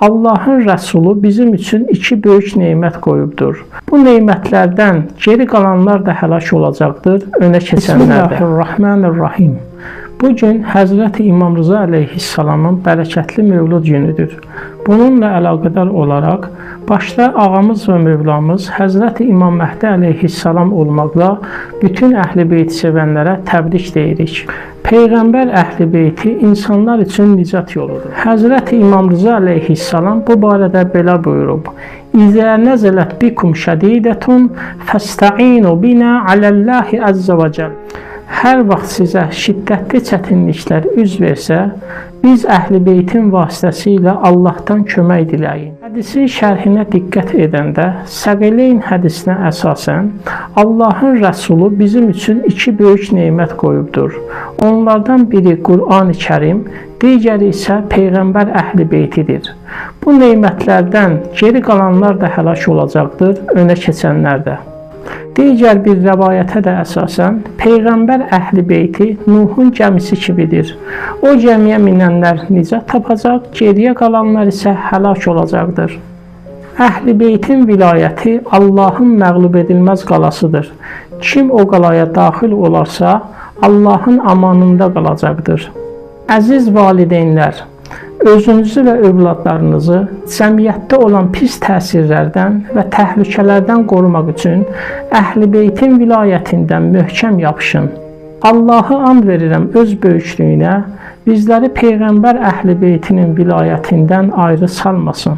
Allahın Rəsulu bizim üçün iki böyük nemət qoyubdur. Bu nemətlərdən geri qalanlar da həlak olacaqdır, önə keçənlər də. Bismillahirrahmanirrahim. Bugün Həzrəti İmam Rıza əleyhissalamın bərəkətli mövlud günüdür. Bununla əlaqədar olaraq, başda ağamız və mövlamız Həzrəti İmam Məhdi əleyhissalam olmaqla bütün əhl-i beyti sevənlərə təbrik deyirik. Peyğəmbər əhl-i beyti insanlar üçün nicat yoludur. Həzrəti İmam Rıza əleyhissalam bu barədə belə buyurub: İzə nəzələt bikum şədidətun fəstəinu binə aləllahi əzzə və cəl. Hər vaxt sizə şiddətli çətinliklər üz versə, biz əhl-i beytin vasitəsilə Allahdan kömək diləyin. Hədisin şərhinə diqqət edəndə, Səqileyn hədisinə əsasən, Allahın Rəsulu bizim üçün iki böyük nemət qoyubdur. Onlardan biri Qur'an-ı Kərim, digəri isə Peyğəmbər əhl-i beytidir. Bu nemətlərdən geri qalanlar da həlak olacaqdır, önə keçənlər də. Digər bir rəvayətə də əsasən, Peyğəmbər əhl-i beyti Nuhun gəmisi kimidir. O gəmiyə minənlər nicat tapacaq, geriyə qalanlar isə həlak olacaqdır. Əhl-i beytin vilayəti Allahın məğlub edilməz qalasıdır. Kim o qalaya daxil olarsa, Allahın amanında qalacaqdır. Əziz valideynlər, özünüzü və övladlarınızı cəmiyyətdə olan pis təsirlərdən və təhlükələrdən qorumaq üçün əhl-i beytin vilayətindən möhkəm yapışın. Allahı and verirəm öz böyüklüyünə, bizləri Peyğəmbər əhl-i beytinin vilayətindən ayrı salmasın.